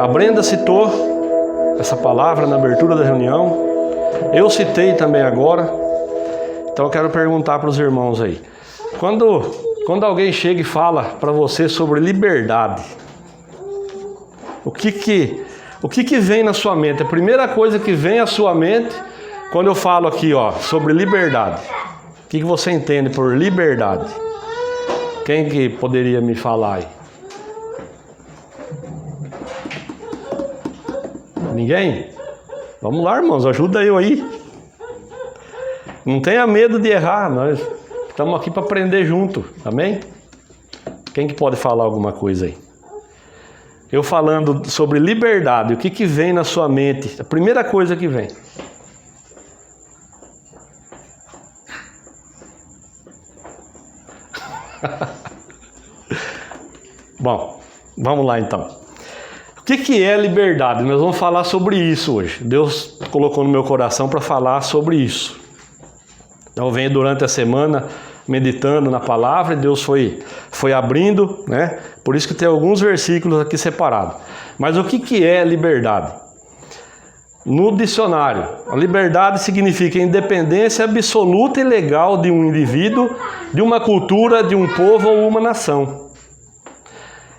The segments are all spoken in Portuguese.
A Brenda citou essa palavra na abertura da reunião. Eu citei também agora. Então eu quero perguntar para os irmãos aí. Quando alguém chega e fala para você sobre liberdade, o que vem na sua mente? A primeira coisa que vem à sua mente quando eu falo aqui, sobre liberdade. O que você entende por liberdade? Quem que poderia me falar aí? Ninguém? Vamos lá, irmãos, ajuda eu aí. Não tenha medo de errar, nós estamos aqui para aprender junto, amém? Quem que pode falar alguma coisa aí? Eu falando sobre liberdade, o que vem na sua mente? A primeira coisa que vem. Bom, vamos lá então. O que é liberdade? Nós vamos falar sobre isso hoje. Deus colocou no meu coração para falar sobre isso. Eu venho durante a semana meditando na palavra e Deus foi abrindo, né? Por isso que tem alguns versículos aqui separados. Mas o que é liberdade? No dicionário, a liberdade significa independência absoluta e legal de um indivíduo, de uma cultura, de um povo ou uma nação.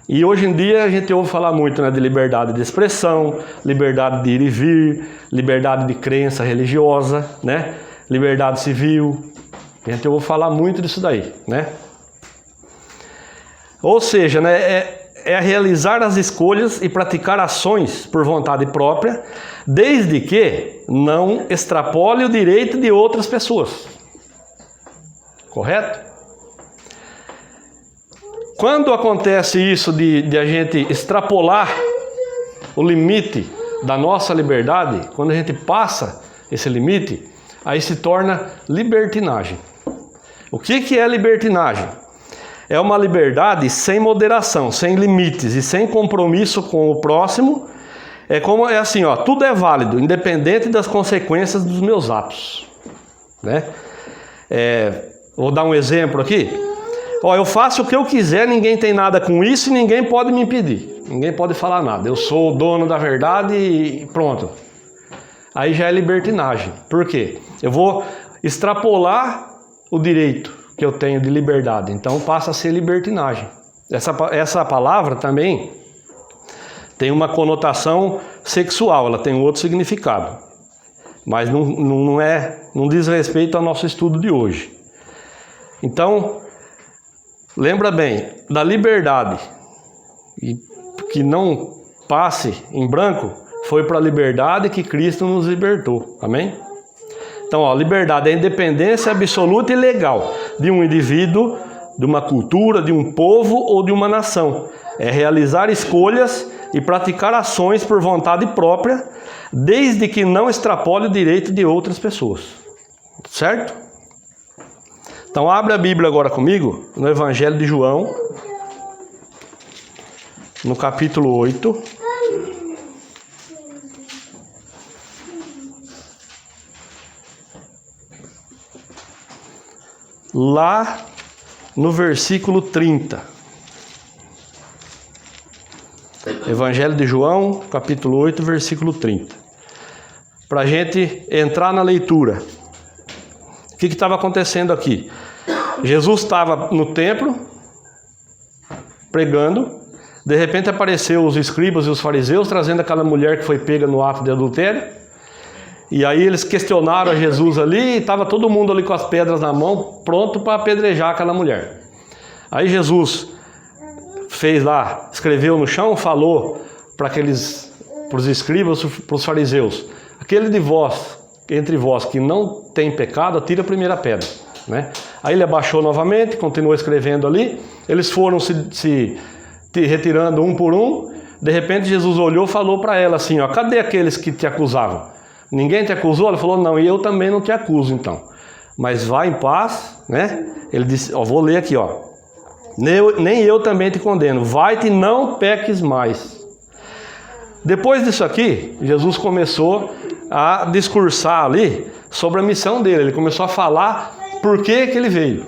E hoje em dia a gente ouve falar muito, né, de liberdade de expressão, liberdade de ir e vir, liberdade de crença religiosa, né, liberdade civil. A gente ouve falar muito disso daí, né? Ou seja, né, é realizar as escolhas e praticar ações por vontade própria, desde que não extrapole o direito de outras pessoas. Correto? Quando acontece isso de a gente extrapolar o limite da nossa liberdade, quando a gente passa esse limite, aí se torna libertinagem. O que é libertinagem? É uma liberdade sem moderação, sem limites e sem compromisso com o próximo. É assim, tudo é válido, independente das consequências dos meus atos, né? Vou dar um exemplo aqui. Eu faço o que eu quiser, ninguém tem nada com isso e ninguém pode me impedir. Ninguém pode falar nada. Eu sou o dono da verdade e pronto. Aí já é libertinagem. Por quê? Eu vou extrapolar o direito que eu tenho de liberdade. Então passa a ser libertinagem. Essa palavra também tem uma conotação sexual, ela tem um outro significado. Mas não diz respeito ao nosso estudo de hoje. Então, lembra bem, da liberdade, e que não passe em branco, foi para a liberdade que Cristo nos libertou, amém? Então, liberdade é a independência absoluta e legal de um indivíduo, de uma cultura, de um povo ou de uma nação. É realizar escolhas e praticar ações por vontade própria, desde que não extrapole o direito de outras pessoas, certo? Então abre a Bíblia agora comigo, no Evangelho de João, no capítulo 8. Lá no versículo 30. Evangelho de João, capítulo 8, versículo 30. Para a gente entrar na leitura. O que estava acontecendo aqui? Jesus estava no templo, pregando. De repente apareceu os escribas e os fariseus, trazendo aquela mulher que foi pega no ato de adultério. E aí eles questionaram a Jesus ali, e estava todo mundo ali com as pedras na mão, pronto para apedrejar aquela mulher. Aí Jesus fez lá, escreveu no chão, falou para os escribas, para os fariseus: aquele de vós, entre vós que não tem pecado, atira a primeira pedra, né? Aí ele abaixou novamente, continuou escrevendo ali. Eles foram se retirando um por um. De repente Jesus olhou e falou para ela assim: cadê aqueles que te acusavam? Ninguém te acusou? Ela falou: não, e eu também não te acuso então. Mas vá em paz, né? Ele disse, vou ler aqui, nem eu também te condeno. Vai-te e não peques mais. Depois disso aqui, Jesus começou a discursar ali sobre a missão dele. Ele começou a falar por que ele veio.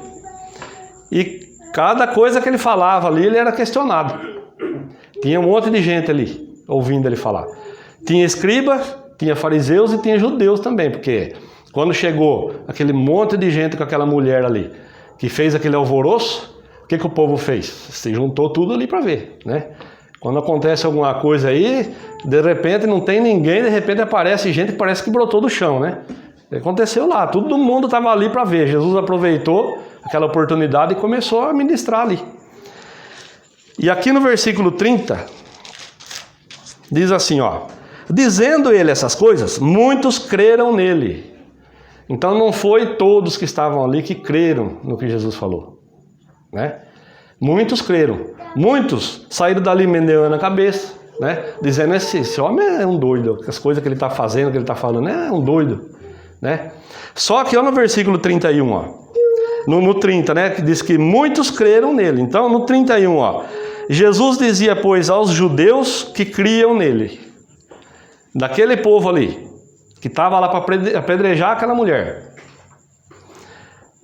E cada coisa que ele falava ali, ele era questionado. Tinha um monte de gente ali, ouvindo ele falar. Tinha escriba, tinha fariseus e tinha judeus também, porque quando chegou aquele monte de gente com aquela mulher ali, que fez aquele alvoroço, o que o povo fez? Se juntou tudo ali para ver, né? Quando acontece alguma coisa aí, de repente não tem ninguém, de repente aparece gente que parece que brotou do chão, né? Aconteceu lá, todo mundo estava ali para ver. Jesus aproveitou aquela oportunidade e começou a ministrar ali. E aqui no versículo 30, diz assim, ó: dizendo ele essas coisas, muitos creram nele. Então não foi todos que estavam ali que creram no que Jesus falou, né? Muitos creram. Muitos saíram dali meneando a cabeça, né? Dizendo, esse homem é um doido, as coisas que ele está fazendo, que ele está falando, é um doido, né? Só que ó, no versículo 31, ó, no 30, né, que diz que muitos creram nele. Então no 31, ó, Jesus dizia, pois, aos judeus que criam nele, daquele povo ali, que estava lá para apedrejar aquela mulher,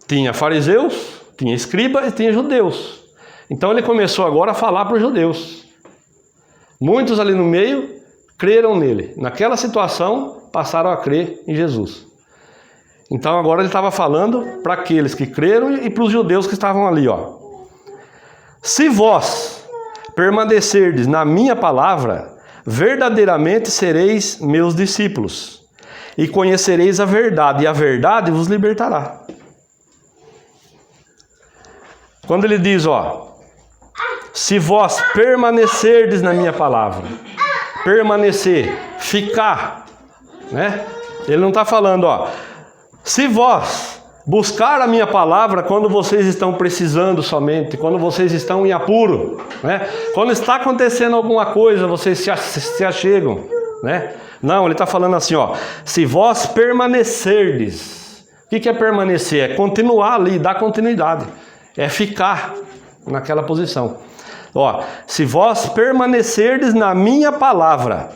tinha fariseus, tinha escriba e tinha judeus. Então ele começou agora a falar para os judeus. Muitos ali no meio creram nele. Naquela situação passaram a crer em Jesus. Então agora ele estava falando para aqueles que creram e para os judeus que estavam ali, ó. Se vós permanecerdes na minha palavra, verdadeiramente sereis meus discípulos, e conhecereis a verdade, e a verdade vos libertará. Quando ele diz, ó, se vós permanecerdes na minha palavra, permanecer, ficar, né? Ele não está falando, ó, se vós buscar a minha palavra quando vocês estão precisando somente, quando vocês estão em apuro, né? Quando está acontecendo alguma coisa, vocês se achegam, né? Não, ele está falando assim, ó, se vós permanecerdes. O que é permanecer? É continuar ali, dar continuidade. É ficar naquela posição. Ó, se vós permanecerdes na minha palavra,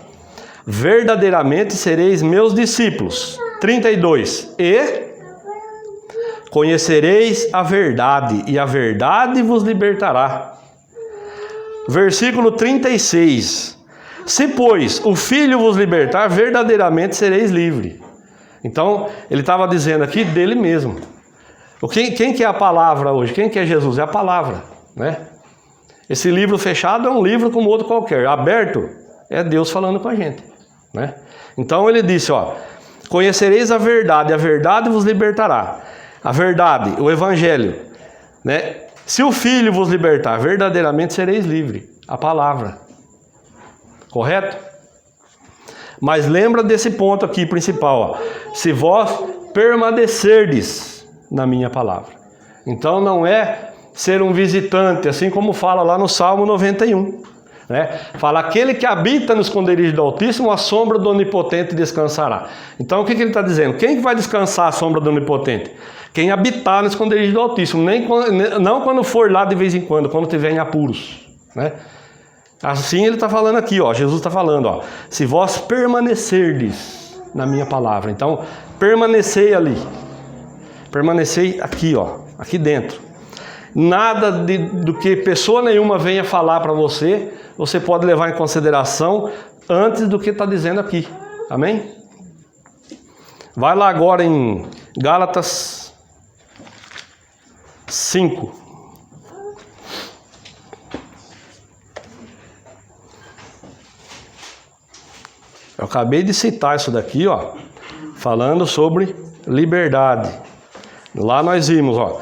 verdadeiramente sereis meus discípulos. 32. E conhecereis a verdade, e a verdade vos libertará. Versículo 36. Se, pois, o Filho vos libertar, verdadeiramente sereis livres. Então, ele estava dizendo aqui dele mesmo. Quem que é a palavra hoje? Quem que é Jesus? É a palavra, né? Esse livro fechado é um livro como outro qualquer. Aberto é Deus falando com a gente, né? Então ele disse, ó, conhecereis a verdade vos libertará. A verdade, o evangelho, né? Se o Filho vos libertar, verdadeiramente sereis livres. A palavra. Correto? Mas lembra desse ponto aqui principal, ó. Se vós permanecerdes na minha palavra. Então não é ser um visitante, assim como fala lá no Salmo 91, né? Fala, aquele que habita no esconderijo do Altíssimo, a sombra do Onipotente descansará. Então o que ele está dizendo? Quem vai descansar a sombra do Onipotente? Quem habitar no esconderijo do Altíssimo, não quando for lá de vez em quando estiver em apuros, né? Assim ele está falando aqui, ó, Jesus está falando, ó, se vós permanecerdes na minha palavra. Então permanecei ali. Permanecei aqui, ó, aqui dentro. Nada do que pessoa nenhuma venha falar para você, você pode levar em consideração antes do que está dizendo aqui. Amém? Vai lá agora em Gálatas 5. Eu acabei de citar isso daqui, ó, falando sobre liberdade. Lá nós vimos, ó,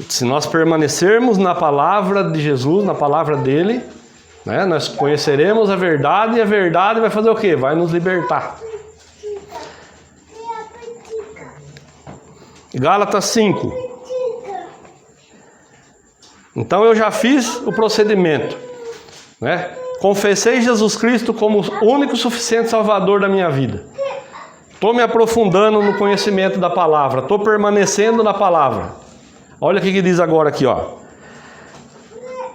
se nós permanecermos na palavra de Jesus, na palavra dele, né, nós conheceremos a verdade, e a verdade vai fazer o quê? Vai nos libertar. Gálatas 5. Então eu já fiz o procedimento, né? Confessei Jesus Cristo como o único e suficiente Salvador da minha vida. Estou me aprofundando no conhecimento da palavra. Estou permanecendo na palavra. Olha o que diz agora aqui, ó.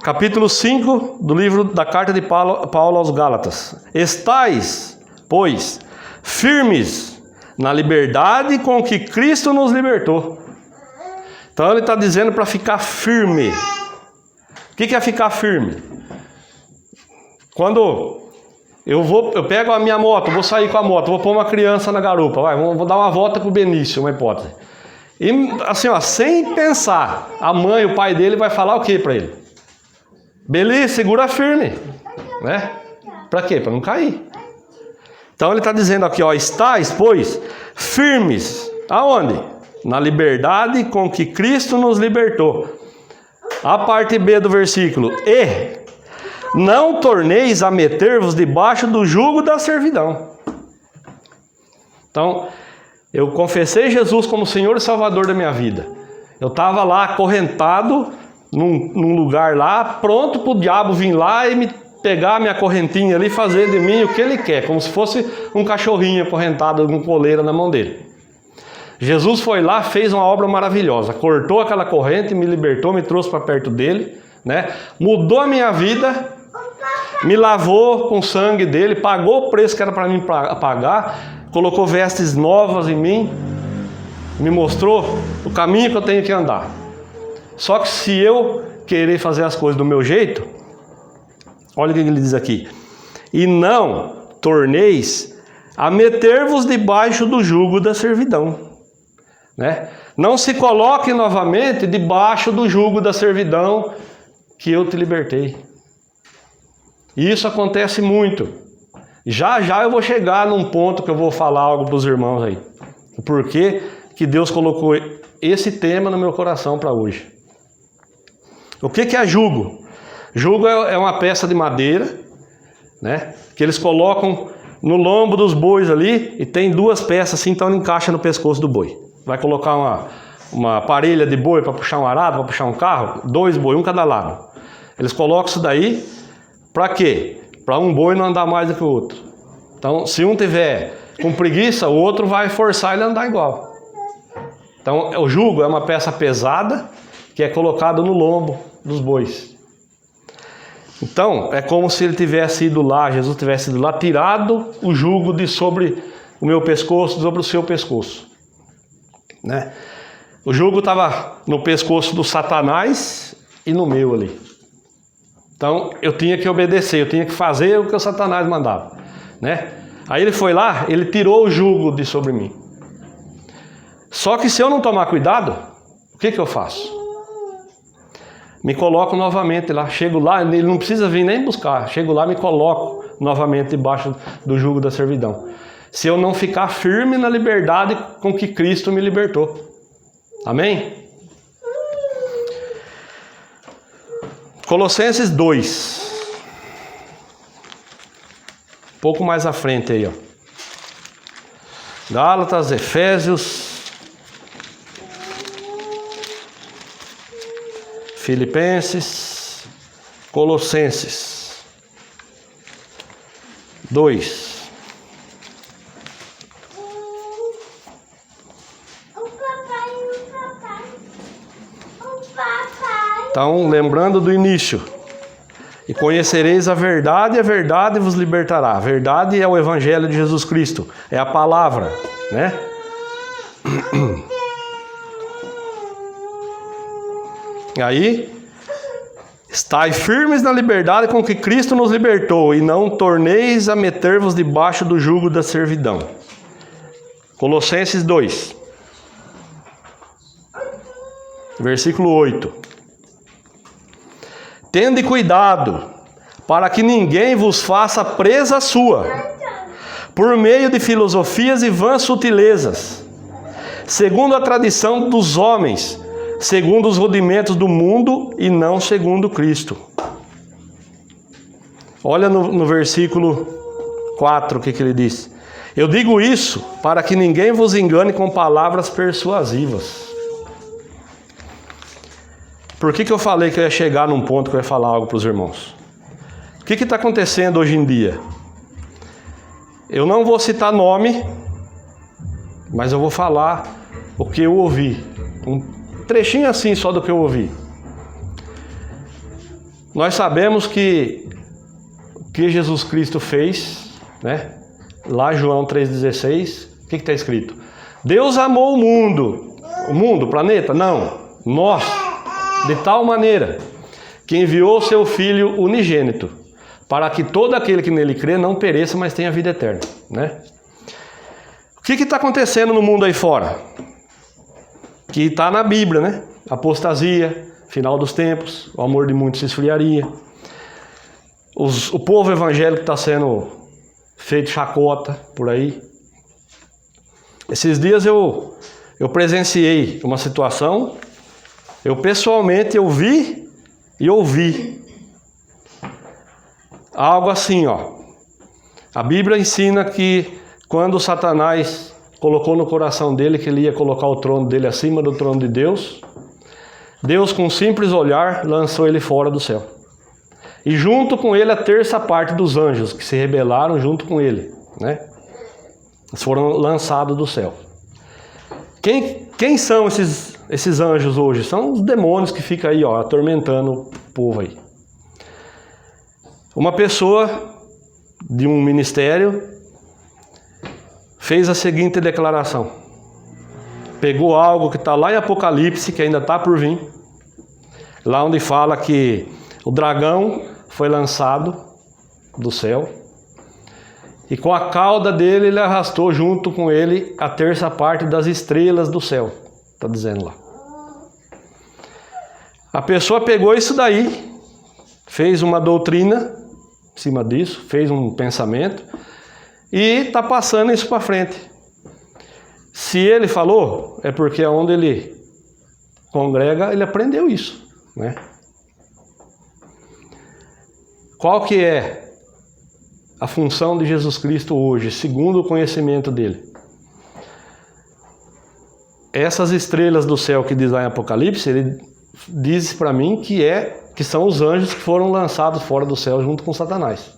Capítulo 5 do livro da carta de Paulo aos Gálatas. Estais, pois, firmes na liberdade com que Cristo nos libertou. Então ele está dizendo para ficar firme. O que é ficar firme? Quando Eu pego a minha moto, vou sair com a moto, vou pôr uma criança na garupa, vou dar uma volta com o Benício, uma hipótese. E assim, ó, sem pensar, a mãe, o pai dele vai falar o que para ele? Beleza, segura firme, né? Para quê? Para não cair. Então ele está dizendo aqui, ó, estáis, pois, firmes, aonde? Na liberdade com que Cristo nos libertou. A parte B do versículo, e não torneis a meter-vos debaixo do jugo da servidão. Então, eu confessei Jesus como Senhor e Salvador da minha vida. Eu estava lá acorrentado num lugar lá, pronto para o diabo vir lá e me pegar a minha correntinha ali e fazer de mim o que ele quer, como se fosse um cachorrinho acorrentado com coleira na mão dele. Jesus foi lá, fez uma obra maravilhosa, cortou aquela corrente, me libertou, me trouxe para perto dele, né? Mudou a minha vida, me lavou com o sangue dele, pagou o preço que era para mim pagar, colocou vestes novas em mim, me mostrou o caminho que eu tenho que andar. Só que se eu querer fazer as coisas do meu jeito, olha o que ele diz aqui, e não torneis a meter-vos debaixo do jugo da servidão. Né? Não se coloque novamente debaixo do jugo da servidão que eu te libertei. E isso acontece muito. Já eu vou chegar num ponto que eu vou falar algo para os irmãos aí. O porquê que Deus colocou esse tema no meu coração para hoje. O que é jugo? Jugo é uma peça de madeira, né, que eles colocam no lombo dos bois ali e tem duas peças assim, então ele encaixa no pescoço do boi. Vai colocar uma parelha de boi para puxar um arado, para puxar um carro, 2 boi, um cada lado. Eles colocam isso daí, para quê? Para um boi não andar mais do que o outro. Então, se um tiver com preguiça, o outro vai forçar ele a andar igual. Então, o jugo é uma peça pesada que é colocada no lombo dos bois. Então, é como se ele tivesse ido lá, Jesus tivesse ido lá, tirado o jugo de sobre o meu pescoço, sobre o seu pescoço. Né? O jugo estava no pescoço do Satanás e no meu ali. Então eu tinha que obedecer, eu tinha que fazer o que o Satanás mandava, né? Aí ele foi lá, ele tirou o jugo de sobre mim. Só que se eu não tomar cuidado, o que eu faço? Me coloco novamente lá, chego lá, ele não precisa vir nem buscar, chego lá, me coloco novamente debaixo do jugo da servidão. Se eu não ficar firme na liberdade com que Cristo me libertou. Amém? Colossenses 2. Um pouco mais à frente aí, ó. Gálatas, Efésios, Filipenses, Colossenses 2. Então, lembrando do início. E conhecereis a verdade vos libertará. A verdade é o Evangelho de Jesus Cristo. É a palavra, né? E aí, estai firmes na liberdade com que Cristo nos libertou, e não torneis a meter-vos debaixo do jugo da servidão. Colossenses 2. Versículo 8. Tende cuidado, para que ninguém vos faça presa sua, por meio de filosofias e vãs sutilezas, segundo a tradição dos homens, segundo os rudimentos do mundo e não segundo Cristo. Olha no versículo 4 o que ele diz. Eu digo isso para que ninguém vos engane com palavras persuasivas. Por que eu falei que eu ia chegar num ponto que eu ia falar algo para os irmãos? O que está acontecendo hoje em dia? Eu não vou citar nome, mas eu vou falar o que eu ouvi. Um trechinho assim só do que eu ouvi. Nós sabemos que o que Jesus Cristo fez, né? Lá João 3,16, o que está escrito? Deus amou o mundo. O mundo, o planeta? Não. Nós. De tal maneira que enviou seu Filho unigênito, para que todo aquele que nele crê não pereça, mas tenha vida eterna, né? O que está acontecendo no mundo aí fora? Que está na Bíblia, né? Apostasia, final dos tempos, o amor de muitos se esfriaria. O povo evangélico está sendo feito chacota por aí. Esses dias eu presenciei uma situação, eu pessoalmente vi e ouvi. Algo assim, ó. A Bíblia ensina que quando Satanás colocou no coração dele que ele ia colocar o trono dele acima do trono de Deus, Deus com um simples olhar lançou ele fora do céu. E junto com ele a terça parte dos anjos que se rebelaram junto com ele, né? Eles foram lançados do céu. Quem são esses anjos hoje? São os demônios que ficam aí, ó, atormentando o povo aí. Uma pessoa de um ministério fez a seguinte declaração. Pegou algo que está lá em Apocalipse, que ainda está por vir. Lá onde fala que o dragão foi lançado do céu. E com a cauda dele, ele arrastou junto com ele a terça parte das estrelas do céu. Está dizendo lá. A pessoa pegou isso daí, fez uma doutrina em cima disso, fez um pensamento e está passando isso para frente. Se ele falou, é porque onde ele congrega, ele aprendeu isso, né? Qual que é a função de Jesus Cristo hoje, segundo o conhecimento dele? Essas estrelas do céu que diz lá em Apocalipse, ele diz para mim que são os anjos que foram lançados fora do céu junto com Satanás.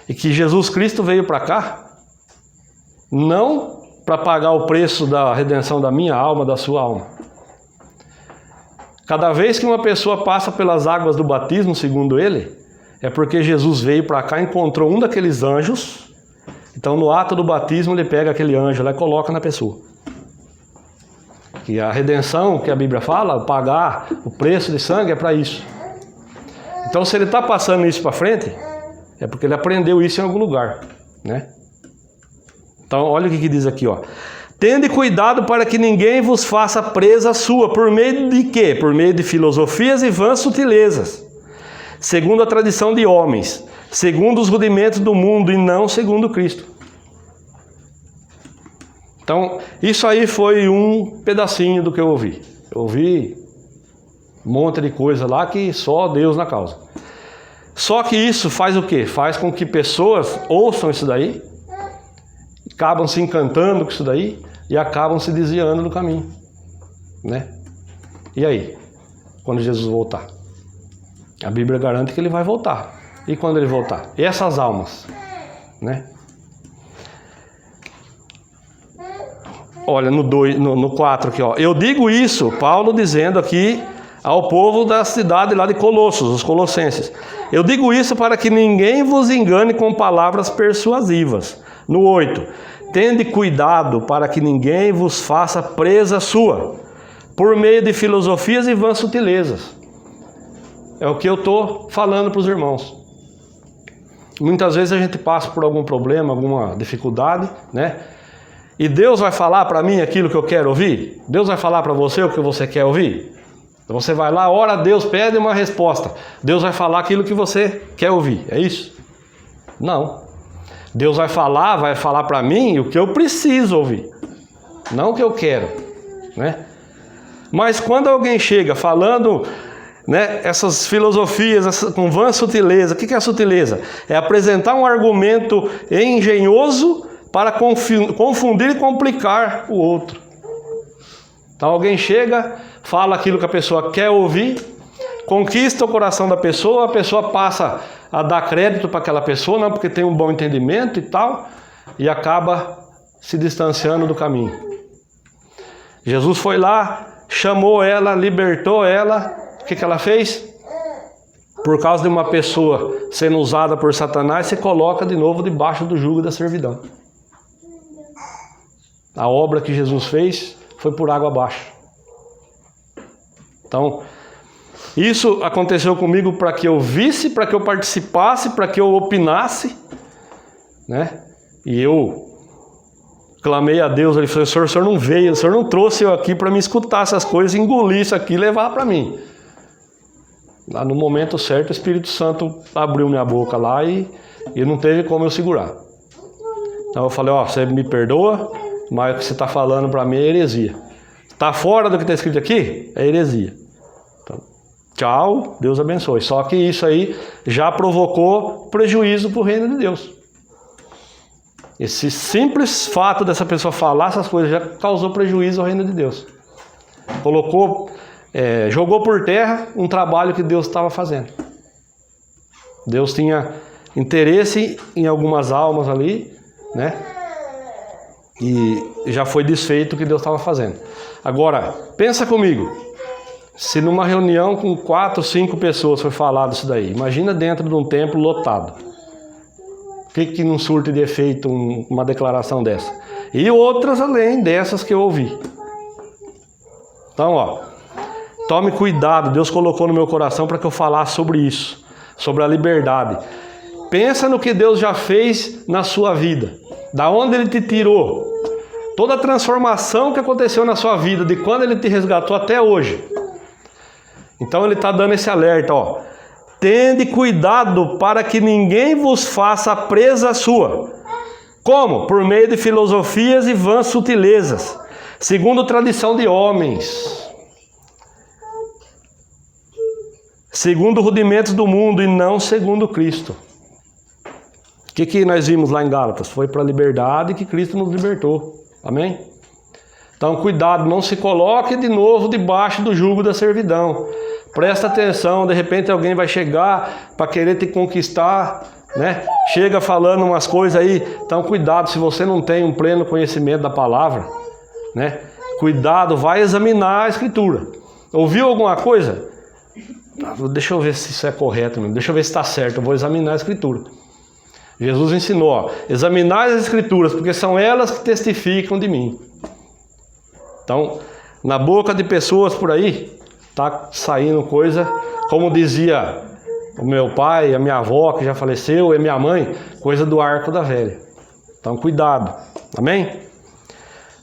E que Jesus Cristo veio para cá, não para pagar o preço da redenção da minha alma, da sua alma. Cada vez que uma pessoa passa pelas águas do batismo, segundo ele, é porque Jesus veio para cá e encontrou um daqueles anjos. Então no ato do batismo ele pega aquele anjo lá e coloca na pessoa. Que a redenção que a Bíblia fala, pagar o preço de sangue é para isso. Então se ele está passando isso para frente, é porque ele aprendeu isso em algum lugar, né? Então olha o que diz aqui, ó. Tende cuidado para que ninguém vos faça presa sua, por meio de quê? Por meio de filosofias e vãs sutilezas, segundo a tradição de homens, segundo os rudimentos do mundo e não segundo Cristo. Então, isso aí foi um pedacinho do que eu ouvi. Eu ouvi um monte de coisa lá que só Deus na causa. Só que isso faz o quê? Faz com que pessoas ouçam isso daí, acabam se encantando com isso daí e acabam se desviando do caminho, né? E aí? Quando Jesus voltar? A Bíblia garante que ele vai voltar. E quando ele voltar? E essas almas, né? Olha, no 4 aqui, ó. Eu digo isso, Paulo dizendo aqui ao povo da cidade lá de Colossos, os colossenses. Eu digo isso para que ninguém vos engane com palavras persuasivas. No 8. Tende cuidado para que ninguém vos faça presa sua, por meio de filosofias e vãs sutilezas. É o que eu estou falando para os irmãos. Muitas vezes a gente passa por algum problema, alguma dificuldade, né? E Deus vai falar para mim aquilo que eu quero ouvir? Deus vai falar para você o que você quer ouvir? Então você vai lá, ora a Deus, pede uma resposta. Deus vai falar aquilo que você quer ouvir, é isso? Não. Deus vai falar para mim o que eu preciso ouvir, não o que eu quero, né? Mas quando alguém chega falando, né, essas filosofias com vã sutileza, o que é a sutileza? É apresentar um argumento engenhoso para confundir e complicar o outro. Então alguém chega, fala aquilo que a pessoa quer ouvir, conquista o coração da pessoa, a pessoa passa a dar crédito para aquela pessoa, não, porque tem um bom entendimento e tal, e acaba se distanciando do caminho. Jesus foi lá, chamou ela, libertou ela, o que ela fez? Por causa de uma pessoa sendo usada por Satanás, se coloca de novo debaixo do jugo da servidão. A obra que Jesus fez foi por água abaixo. Então, Isso aconteceu comigo para que eu visse, para que eu participasse, para que eu opinasse, né? E eu clamei a Deus, ele falou, o senhor não veio, o senhor não trouxe eu aqui para me escutar essas coisas, engolir isso aqui e levar para mim. Lá no momento certo, o Espírito Santo abriu minha boca lá e não teve como eu segurar. Então eu falei, você me perdoa, mas o que você está falando para mim é heresia. Está fora do que está escrito aqui? É heresia. Então, tchau, Deus abençoe. Só que isso aí já provocou prejuízo para o reino de Deus. Esse simples fato dessa pessoa falar essas coisas já causou prejuízo ao reino de Deus. Jogou por terra um trabalho que Deus estava fazendo. Deus tinha interesse em algumas almas ali, né? E já foi desfeito o que Deus estava fazendo. Agora, pensa comigo. Se numa reunião com 4, 5 pessoas foi falado isso daí, imagina dentro de um templo lotado. O que não surte de efeito uma declaração dessa? E outras além dessas que eu ouvi. Então, tome cuidado. Deus colocou no meu coração para que eu falasse sobre isso, sobre a liberdade. Pensa no que Deus já fez na sua vida, da onde Ele te tirou, toda a transformação que aconteceu na sua vida, de quando Ele te resgatou até hoje. Então Ele está dando esse alerta, Tende cuidado para que ninguém vos faça presa sua. Como? Por meio de filosofias e vãs sutilezas, segundo tradição de homens, segundo rudimentos do mundo e não segundo Cristo. O que nós vimos lá em Gálatas? Foi para a liberdade que Cristo nos libertou. Amém? Então cuidado, não se coloque de novo debaixo do jugo da servidão. Presta atenção, de repente alguém vai chegar para querer te conquistar, né? Chega falando umas coisas aí. Então cuidado, se você não tem um pleno conhecimento da palavra, né? Cuidado, vai examinar a Escritura. Ouviu alguma coisa? Deixa eu ver se isso é correto mesmo. Deixa eu ver se está certo, eu vou examinar a Escritura. Jesus ensinou, examinar as Escrituras, porque são elas que testificam de mim. Então, na boca de pessoas por aí, está saindo coisa, como dizia o meu pai, a minha avó, que já faleceu, e minha mãe, coisa do arco da velha. Então, cuidado. Amém?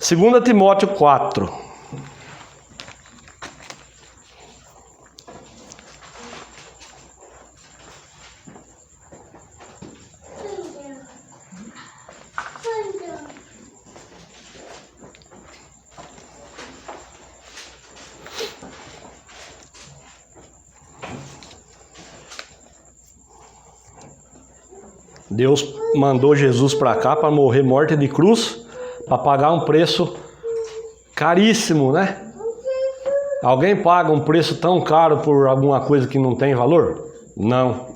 2 Timóteo 4. Deus mandou Jesus para cá para morrer morte de cruz, para pagar um preço caríssimo, né? Alguém paga um preço tão caro por alguma coisa que não tem valor? Não.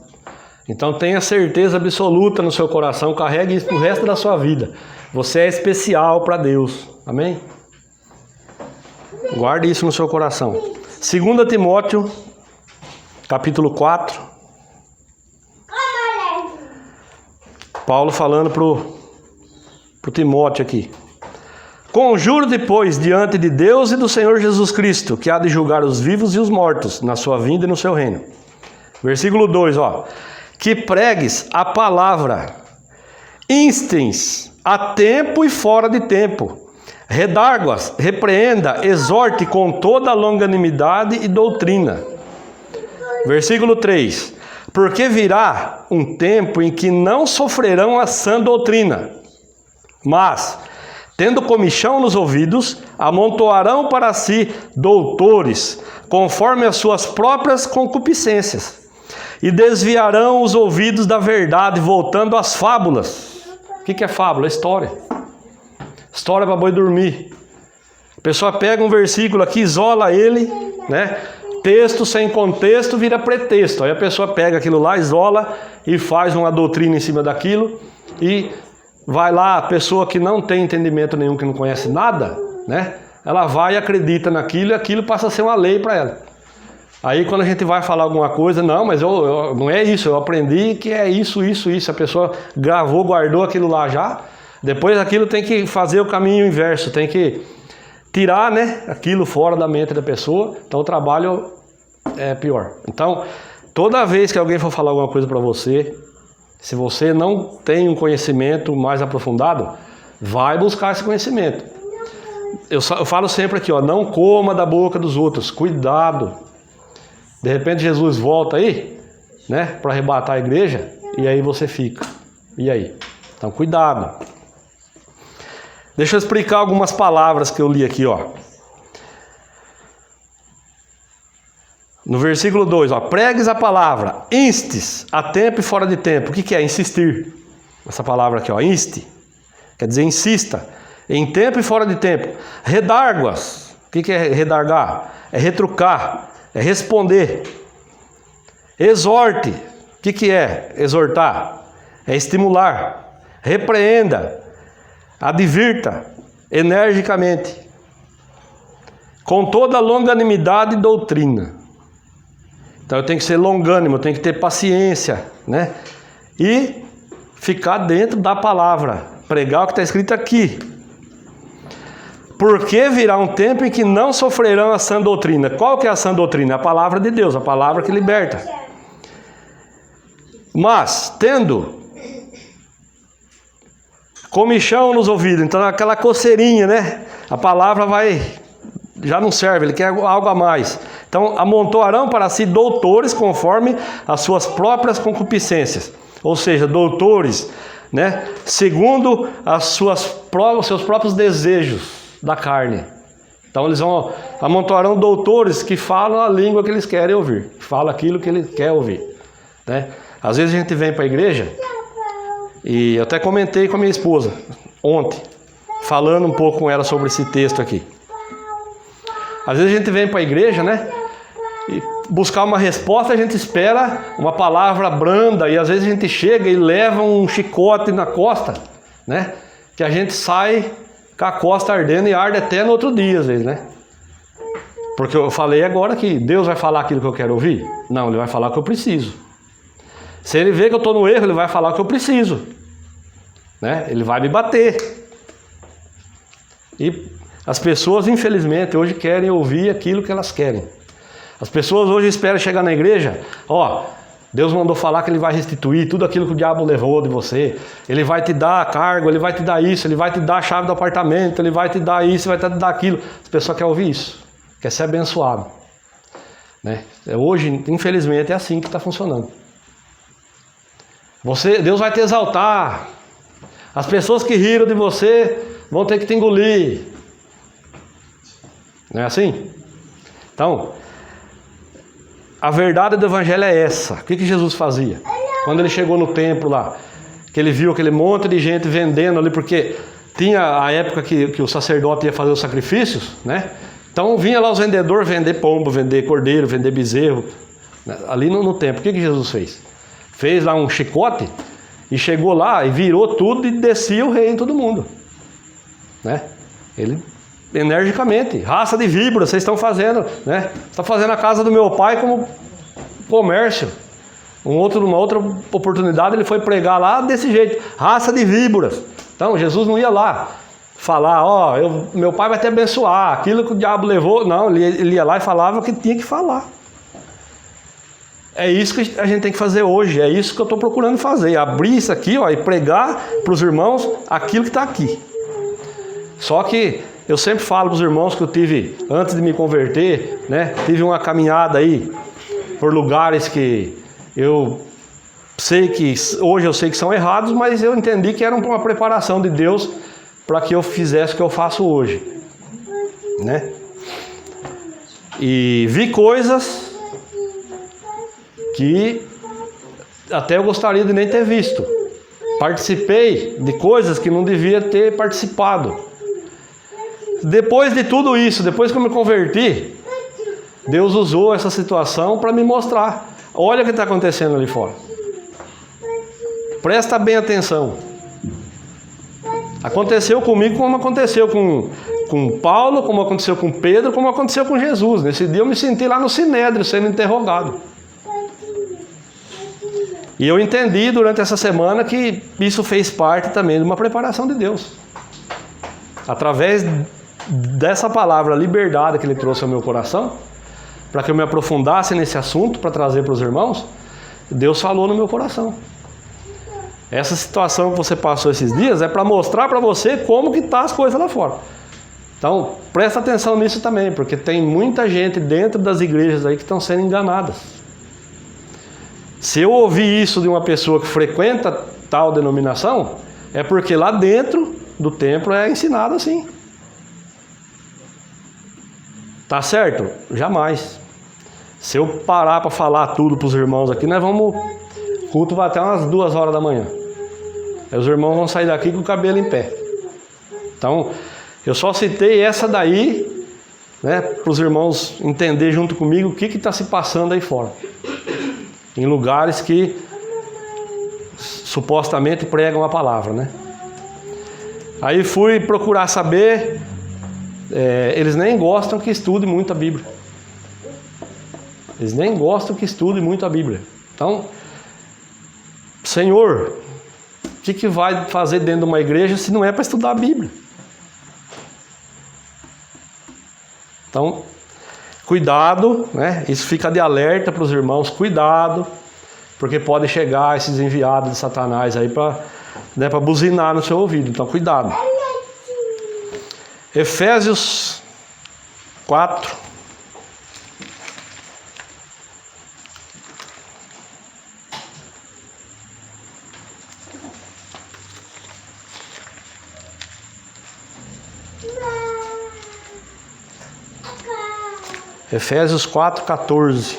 Então tenha certeza absoluta no seu coração, carregue isso pro resto da sua vida. Você é especial para Deus. Amém? Guarde isso no seu coração. 2 Timóteo, capítulo 4. Paulo falando pro Timóteo aqui. Conjuro depois diante de Deus e do Senhor Jesus Cristo, que há de julgar os vivos e os mortos, na sua vinda e no seu reino. Versículo 2, que pregues a palavra, instens a tempo e fora de tempo, redargue-as, repreenda, exorte com toda a longanimidade e doutrina. Versículo 3, porque virá um tempo em que não sofrerão a sã doutrina, mas, tendo comichão nos ouvidos, amontoarão para si doutores, conforme as suas próprias concupiscências, e desviarão os ouvidos da verdade, voltando às fábulas. O que é fábula? É história. História para boi dormir. A pessoa pega um versículo aqui, isola ele, né? Texto sem contexto vira pretexto. Aí a pessoa pega aquilo lá, isola e faz uma doutrina em cima daquilo. E vai lá, a pessoa que não tem entendimento nenhum, que não conhece nada, né? Ela vai e acredita naquilo e aquilo passa a ser uma lei para ela. Aí quando a gente vai falar alguma coisa, não, mas não é isso, eu aprendi que é isso, isso, isso. A pessoa gravou, guardou aquilo lá já. Depois aquilo tem que fazer o caminho inverso, tem que tirar, né, aquilo fora da mente da pessoa. Então o trabalho é pior. Então, toda vez que alguém for falar alguma coisa para você, se você não tem um conhecimento mais aprofundado, vai buscar esse conhecimento. Eu falo sempre aqui, ó, não coma da boca dos outros, cuidado. De repente Jesus volta aí, né, para arrebatar a igreja, e aí você fica. E aí? Então, cuidado. Deixa eu explicar algumas palavras que eu li aqui, ó. No versículo 2, ó, pregues a palavra, instes, a tempo e fora de tempo. O que é insistir? Essa palavra aqui, ó, inste, quer dizer insista, em tempo e fora de tempo. Redarguas, o que é redargar? É retrucar, é responder. Exorte, o que é exortar? É estimular. Repreenda, advirta, energicamente. Com toda longanimidade e doutrina. Então eu tenho que ser longânimo, eu tenho que ter paciência, né? E ficar dentro da palavra, pregar o que está escrito aqui. Porque virá um tempo em que não sofrerão a sã doutrina. Qual que é a sã doutrina? A palavra de Deus, a palavra que liberta. Mas, tendo comichão nos ouvidos, então aquela coceirinha, né? A palavra já não serve, ele quer algo a mais. Então, amontoarão para si doutores conforme as suas próprias concupiscências. Ou seja, doutores, né, segundo os seus próprios desejos da carne. Então, eles amontoarão doutores que falam a língua que eles querem ouvir. Que falam aquilo que ele quer ouvir. Né? Às vezes a gente vem para a igreja, e eu até comentei com a minha esposa ontem, falando um pouco com ela sobre esse texto aqui. Às vezes a gente vem para a igreja, né? E buscar uma resposta, a gente espera uma palavra branda, e às vezes a gente chega e leva um chicote na costa, né? Que a gente sai com a costa ardendo e arde até no outro dia, às vezes, né? Porque eu falei agora que Deus vai falar aquilo que eu quero ouvir? Não, Ele vai falar o que eu preciso. Se Ele vê que eu estou no erro, Ele vai falar o que eu preciso, né? Ele vai me bater. E as pessoas, infelizmente, hoje querem ouvir aquilo que elas querem. As pessoas hoje esperam chegar na igreja, ó, Deus mandou falar que Ele vai restituir tudo aquilo que o diabo levou de você. Ele vai te dar cargo, Ele vai te dar isso, Ele vai te dar a chave do apartamento, Ele vai te dar isso, vai te dar aquilo. As pessoas querem ouvir isso, quer ser abençoado. Né? Hoje, infelizmente, é assim que está funcionando. Deus vai te exaltar. As pessoas que riram de você vão ter que te engolir. Não é assim? Então, a verdade do evangelho é essa. O que Jesus fazia? Quando ele chegou no templo lá, que ele viu aquele monte de gente vendendo ali, porque tinha a época que o sacerdote ia fazer os sacrifícios, né? Então vinha lá os vendedores vender pombo, vender cordeiro, vender bezerro, né? Ali no templo. O que Jesus fez? Fez lá um chicote e chegou lá e virou tudo e descia o rei em todo mundo, né? Ele energicamente, raça de víbora, vocês estão fazendo, né? Está fazendo a casa do meu pai como comércio. Uma outra oportunidade ele foi pregar lá desse jeito, raça de víboras. Então Jesus não ia lá falar, ó, meu pai vai te abençoar, aquilo que o diabo levou. Não, ele ia lá e falava o que tinha que falar. É isso que a gente tem que fazer hoje, é isso que eu estou procurando fazer, abrir isso aqui, ó, e pregar para os irmãos aquilo que está aqui. Só que eu sempre falo para os irmãos que eu tive, antes de me converter, né, tive uma caminhada aí por lugares que eu sei que, hoje eu sei que são errados, mas eu entendi que era uma preparação de Deus para que eu fizesse o que eu faço hoje, né? E vi coisas que até eu gostaria de nem ter visto. Participei de coisas que não devia ter participado. Depois de tudo isso, depois que eu me converti, Deus usou essa situação para me mostrar. Olha o que está acontecendo ali fora. Presta bem atenção. Aconteceu comigo como aconteceu com Paulo, como aconteceu com Pedro, como aconteceu com Jesus. Nesse dia eu me senti lá no Sinédrio sendo interrogado. E eu entendi durante essa semana que isso fez parte também de uma preparação de Deus. Através dessa palavra liberdade que Ele trouxe ao meu coração, para que eu me aprofundasse nesse assunto, para trazer para os irmãos, Deus falou no meu coração. Essa situação que você passou esses dias é para mostrar para você como que tá as coisas lá fora. Então, presta atenção nisso também, porque tem muita gente dentro das igrejas aí que estão sendo enganadas. Se eu ouvir isso de uma pessoa que frequenta tal denominação, é porque lá dentro do templo é ensinado assim. Tá certo? Jamais. Se eu parar para falar tudo para os irmãos aqui, o culto vai até umas 2 horas da manhã. Aí os irmãos vão sair daqui com o cabelo em pé. Então, eu só citei essa daí, né, para os irmãos entenderem junto comigo o que está se passando aí fora. Em lugares que supostamente pregam a palavra, né? Aí fui procurar saber, eles nem gostam que estude muito a Bíblia. Eles nem gostam que estude muito a Bíblia. Então, Senhor, o que vai fazer dentro de uma igreja se não é para estudar a Bíblia? Então, cuidado, né? Isso fica de alerta para os irmãos, cuidado, porque pode chegar esses enviados de Satanás aí para buzinar no seu ouvido. Então, cuidado. Efésios 4. Efésios 4:14.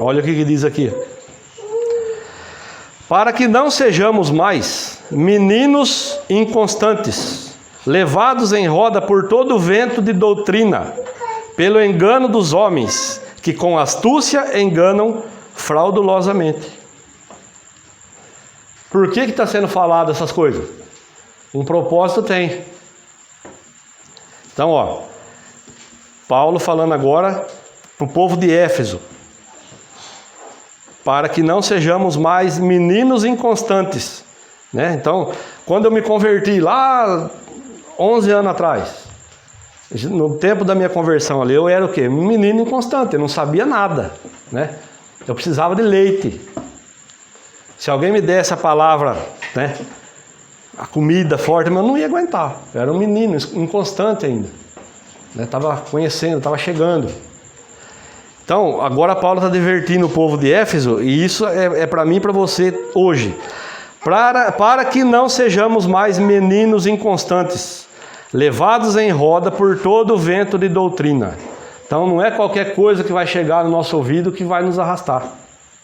Olha o que diz aqui. Para que não sejamos mais meninos inconstantes, levados em roda por todo o vento de doutrina, pelo engano dos homens, que com astúcia enganam fraudulosamente. Por que está sendo falado essas coisas? Um propósito tem. Então, ó, Paulo falando agora para o povo de Éfeso, para que não sejamos mais meninos inconstantes, né? Então, quando eu me converti lá 11 anos atrás, no tempo da minha conversão ali, eu era o quê? Um menino inconstante, eu não sabia nada, né? Eu precisava de leite. Se alguém me desse a palavra, né, a comida forte, eu não ia aguentar. Eu era um menino inconstante ainda, né? Estava conhecendo, estava chegando. Então, agora Paulo está divertindo o povo de Éfeso, e isso é para mim e para você hoje. Para que não sejamos mais meninos inconstantes, levados em roda por todo o vento de doutrina. Então, não é qualquer coisa que vai chegar no nosso ouvido que vai nos arrastar,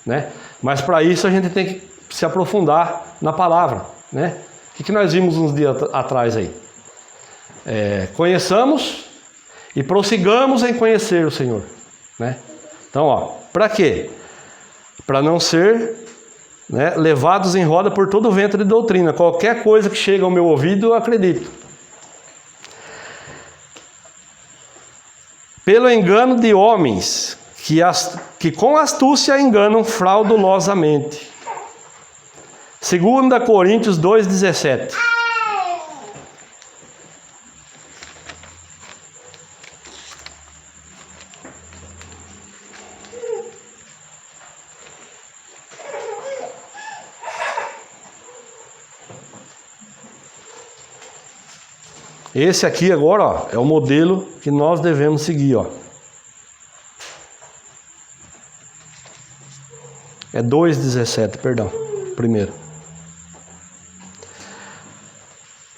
né? Mas para isso a gente tem que se aprofundar na palavra, né? O que nós vimos uns dias atrás aí? Conheçamos e prossigamos em conhecer o Senhor, né? Então, ó, para quê? Para não ser, né, levados em roda por todo o vento de doutrina. Qualquer coisa que chega ao meu ouvido, eu acredito. Pelo engano de homens, que com astúcia enganam fraudulosamente. 2 Coríntios 2,17. Esse aqui agora, ó, é o modelo que nós devemos seguir, ó. É 2,17, perdão, primeiro.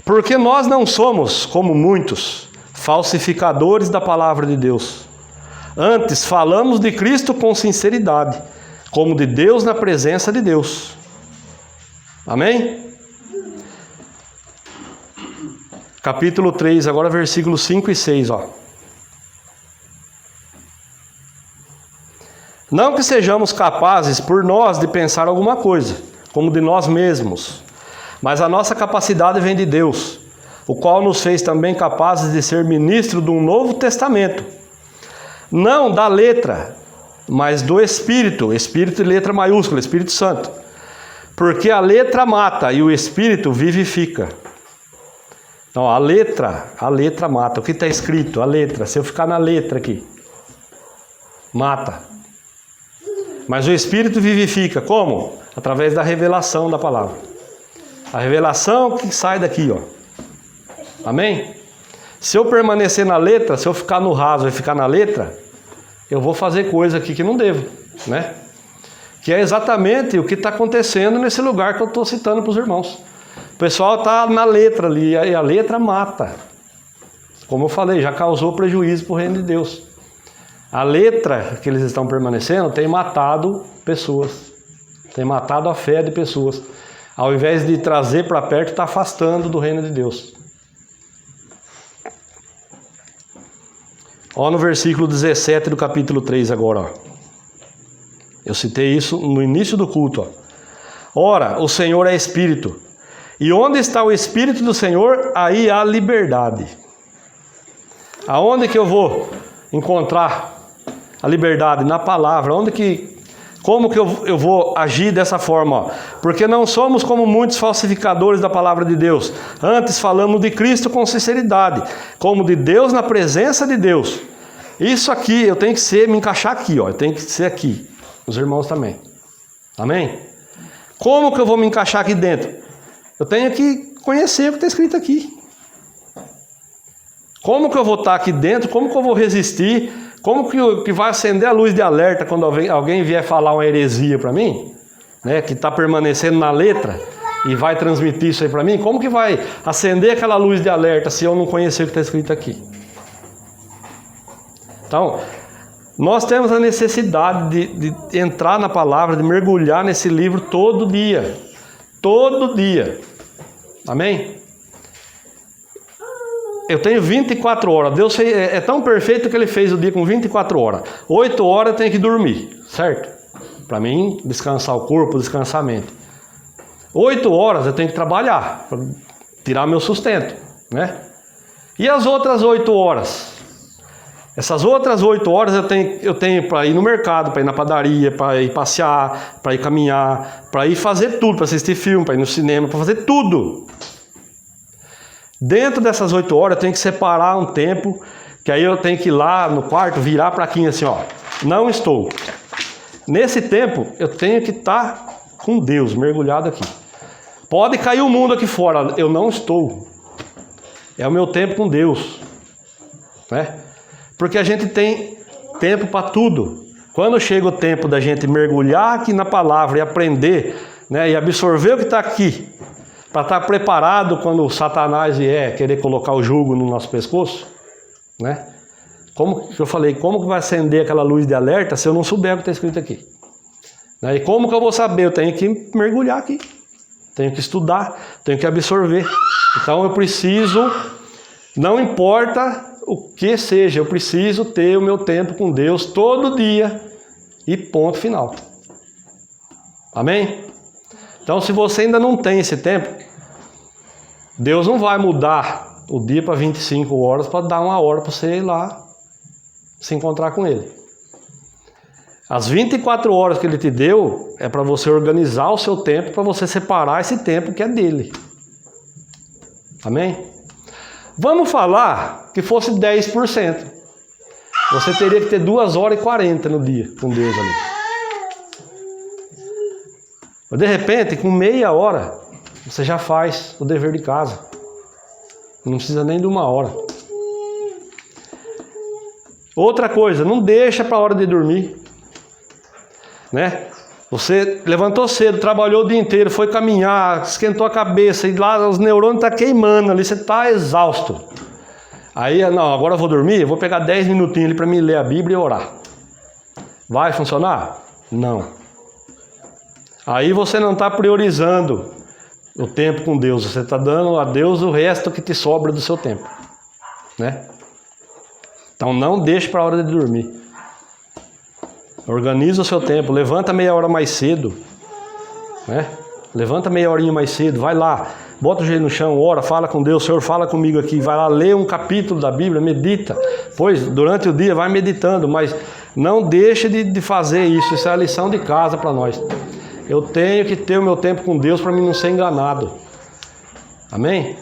Porque nós não somos, como muitos, falsificadores da palavra de Deus. Antes, falamos de Cristo com sinceridade, como de Deus na presença de Deus. Amém? Capítulo 3, agora versículos 5 e 6, ó. Não que sejamos capazes por nós de pensar alguma coisa, como de nós mesmos, mas a nossa capacidade vem de Deus, o qual nos fez também capazes de ser ministro de um novo testamento, não da letra, mas do Espírito, Espírito e letra maiúscula, Espírito Santo, Porque a letra mata e o espírito vivifica. Então, a letra mata. O que está escrito? A letra. Se eu ficar na letra aqui, mata. Mas o espírito vivifica. Como? Através da revelação da palavra. A revelação que sai daqui, ó. Amém? Se eu permanecer na letra, se eu ficar no raso e ficar na letra, eu vou fazer coisa aqui que não devo, né? Que é exatamente o que está acontecendo nesse lugar que eu estou citando para os irmãos. O pessoal está na letra ali, e a letra mata. Como eu falei, já causou prejuízo para o reino de Deus. A letra que eles estão permanecendo tem matado pessoas. Tem matado a fé de pessoas. Ao invés de trazer para perto, está afastando do reino de Deus. Ó, no versículo 17 do capítulo 3 agora, ó. Eu citei isso no início do culto, ó. Ora, o Senhor é Espírito, e onde está o Espírito do Senhor, aí há liberdade. Aonde que eu vou encontrar a liberdade? Na palavra. Como que eu vou agir dessa forma? Ó? Porque não somos como muitos falsificadores da palavra de Deus. Antes falamos de Cristo com sinceridade, como de Deus na presença de Deus. Isso aqui, eu tenho que me encaixar aqui, ó. Eu tenho que ser aqui. Os irmãos também. Amém? Como que eu vou me encaixar aqui dentro? Eu tenho que conhecer o que está escrito aqui. Como que eu vou estar aqui dentro? Como que eu vou resistir? Como que vai acender a luz de alerta quando alguém vier falar uma heresia para mim? Né, que está permanecendo na letra e vai transmitir isso aí para mim? Como que vai acender aquela luz de alerta se eu não conhecer o que está escrito aqui? Então, nós temos a necessidade de entrar na palavra, de mergulhar nesse livro todo dia. Todo dia. Amém? Eu tenho 24 horas. Deus é tão perfeito que Ele fez o dia com 24 horas. 8 horas eu tenho que dormir, certo? Para mim, descansar o corpo, descansar a mente. 8 horas eu tenho que trabalhar, para tirar meu sustento, né? E as outras 8 horas? Essas outras 8 horas eu tenho para ir no mercado, para ir na padaria, para ir passear, para ir caminhar, para ir fazer tudo, para assistir filme, para ir no cinema, para fazer tudo. Dentro dessas 8 horas eu tenho que separar um tempo, que aí eu tenho que ir lá no quarto, virar para aqui assim, ó. Não estou. Nesse tempo eu tenho que estar com Deus, mergulhado aqui. Pode cair o mundo aqui fora, eu não estou. É o meu tempo com Deus, né? Porque a gente tem tempo para tudo. Quando chega o tempo da gente mergulhar aqui na palavra e aprender, né, e absorver o que está aqui, para estar preparado quando o Satanás vier querer colocar o jugo no nosso pescoço, né? Como que eu falei, como que vai acender aquela luz de alerta se eu não souber o que está escrito aqui? Né? E como que eu vou saber? Eu tenho que mergulhar aqui, tenho que estudar, tenho que absorver. Então eu preciso, não importa o que seja, eu preciso ter o meu tempo com Deus todo dia e ponto final. Amém? Então, se você ainda não tem esse tempo, Deus não vai mudar o dia para 25 horas para dar 1 hora para você ir lá se encontrar com Ele. As 24 horas que Ele te deu é para você organizar o seu tempo, para você separar esse tempo que é dele. Amém? Vamos falar que fosse 10%. Você teria que ter 2 horas e 40 no dia com Deus ali. De repente, com meia hora, você já faz o dever de casa. Não precisa nem de 1 hora. Outra coisa, não deixa para a hora de dormir. Né? Você levantou cedo, trabalhou o dia inteiro, foi caminhar, esquentou a cabeça, e lá os neurônios estão queimando ali, você está exausto. Aí, não, agora eu vou dormir, eu vou pegar 10 minutinhos ali para me ler a Bíblia e orar. Vai funcionar? Não. Aí você não está priorizando o tempo com Deus, você está dando a Deus o resto que te sobra do seu tempo. Né? Então não deixe para a hora de dormir. Organiza o seu tempo, levanta meia hora mais cedo, né? Levanta meia horinha mais cedo, vai lá, bota o joelho no chão, ora, fala com Deus, Senhor, fala comigo aqui, vai lá, lê um capítulo da Bíblia, medita, pois durante o dia vai meditando, mas não deixe de fazer isso é a lição de casa para nós. Eu tenho que ter o meu tempo com Deus para mim não ser enganado. Amém?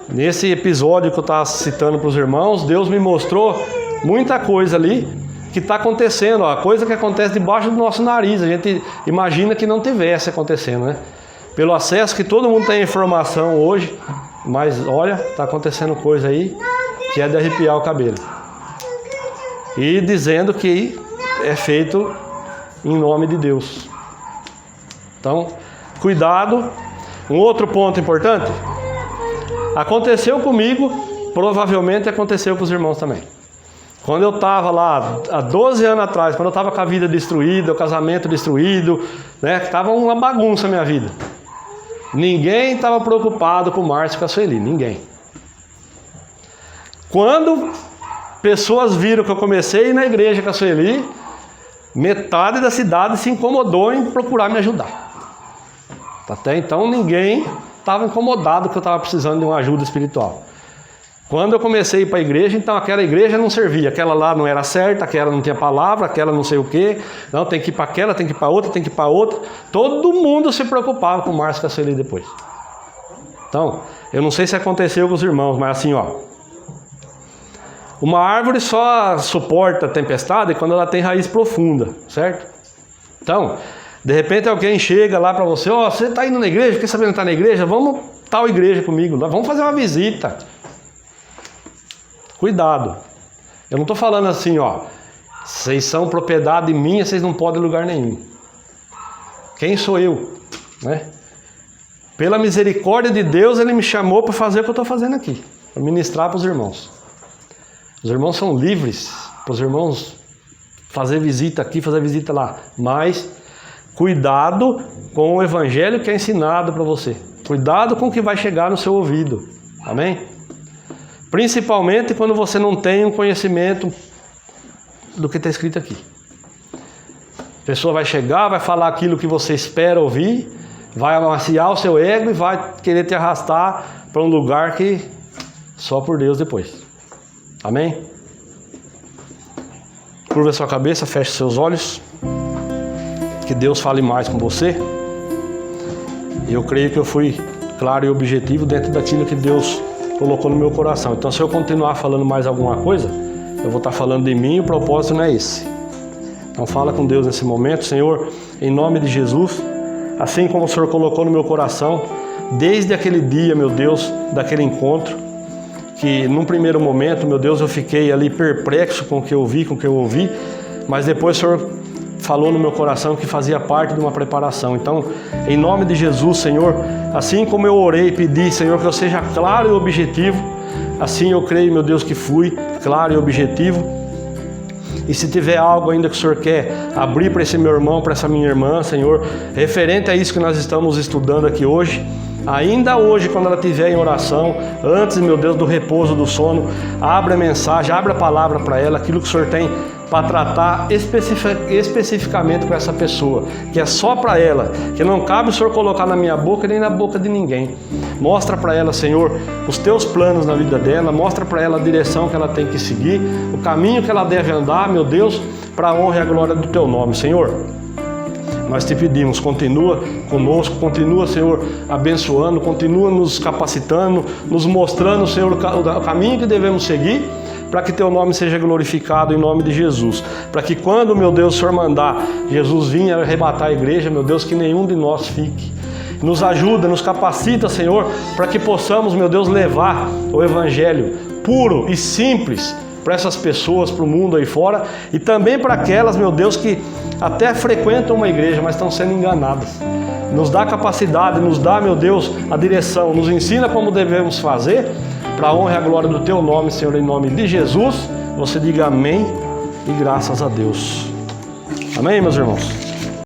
Nesse episódio que eu estava citando para os irmãos, Deus me mostrou muita coisa ali que está acontecendo, a coisa que acontece debaixo do nosso nariz. A gente imagina que não tivesse acontecendo, né? Pelo acesso que todo mundo tem informação hoje, mas olha, está acontecendo coisa aí que é de arrepiar o cabelo. E dizendo que é feito em nome de Deus. Então, cuidado. Um outro ponto importante, aconteceu comigo, provavelmente aconteceu com os irmãos também. Quando eu estava lá, há 12 anos atrás, quando eu estava com a vida destruída, o casamento destruído, né, estava uma bagunça a minha vida. Ninguém estava preocupado com o Márcio e com a Sueli, ninguém. Quando pessoas viram que eu comecei a ir na igreja com a Sueli, metade da cidade se incomodou em procurar me ajudar. Até então ninguém estava incomodado que eu estava precisando de uma ajuda espiritual. Quando eu comecei a ir para a igreja, então aquela igreja não servia. Aquela lá não era certa, aquela não tinha palavra, aquela não sei o quê. Não, tem que ir para aquela, tem que ir para outra, tem que ir para outra. Todo mundo se preocupava com o Márcio e com a Sueli depois. Então, eu não sei se aconteceu com os irmãos, mas assim, ó. Uma árvore só suporta a tempestade quando ela tem raiz profunda, certo? Então, de repente alguém chega lá para você, ó, você está indo na igreja, quer saber que está na igreja? Vamos tal igreja comigo, vamos fazer uma visita. Cuidado. Eu não estou falando assim, ó, vocês são propriedade minha, vocês não podem ir em lugar nenhum. Quem sou eu? Né? Pela misericórdia de Deus, Ele me chamou para fazer o que eu estou fazendo aqui, para ministrar para os irmãos. Os irmãos são livres, para os irmãos fazer visita aqui, fazer visita lá, mas cuidado com o evangelho que é ensinado para você. Cuidado com o que vai chegar no seu ouvido. Amém? Principalmente quando você não tem um conhecimento do que está escrito aqui. A pessoa vai chegar, vai falar aquilo que você espera ouvir, vai amaciar o seu ego e vai querer te arrastar para um lugar que só por Deus depois. Amém? Curva a sua cabeça, feche seus olhos. Que Deus fale mais com você. Eu creio que eu fui claro e objetivo dentro daquilo que Deus colocou no meu coração. Então, se eu continuar falando mais alguma coisa, eu vou estar falando de mim e o propósito não é esse. Então, fala com Deus nesse momento. Senhor, em nome de Jesus, assim como o Senhor colocou no meu coração, desde aquele dia, meu Deus, daquele encontro, que num primeiro momento, meu Deus, eu fiquei ali perplexo com o que eu vi, com o que eu ouvi, mas depois o Senhor falou no meu coração que fazia parte de uma preparação. Então, em nome de Jesus, Senhor, assim como eu orei e pedi, Senhor, que eu seja claro e objetivo, assim eu creio, meu Deus, que fui claro e objetivo. E se tiver algo ainda que o Senhor quer abrir para esse meu irmão, para essa minha irmã, Senhor, referente a isso que nós estamos estudando aqui hoje, ainda hoje, quando ela estiver em oração, antes, meu Deus, do repouso, do sono, abre a mensagem, abre a palavra para ela, aquilo que o Senhor tem para tratar especificamente com essa pessoa, que é só para ela, que não cabe o Senhor colocar na minha boca nem na boca de ninguém. Mostra para ela, Senhor, os teus planos na vida dela, mostra para ela a direção que ela tem que seguir, o caminho que ela deve andar, meu Deus, para a honra e a glória do teu nome, Senhor. Nós te pedimos, continua conosco, continua, Senhor, abençoando, continua nos capacitando, nos mostrando, Senhor, o caminho que devemos seguir, para que teu nome seja glorificado em nome de Jesus. Para que quando, meu Deus, o Senhor mandar Jesus vir arrebatar a igreja, meu Deus, que nenhum de nós fique. Nos ajuda, nos capacita, Senhor, para que possamos, meu Deus, levar o evangelho puro e simples para essas pessoas, para o mundo aí fora, e também para aquelas, meu Deus, que até frequentam uma igreja, mas estão sendo enganadas. Nos dá capacidade, nos dá, meu Deus, a direção, nos ensina como devemos fazer, para a honra e a glória do teu nome, Senhor, em nome de Jesus. Você diga amém e graças a Deus. Amém, meus irmãos?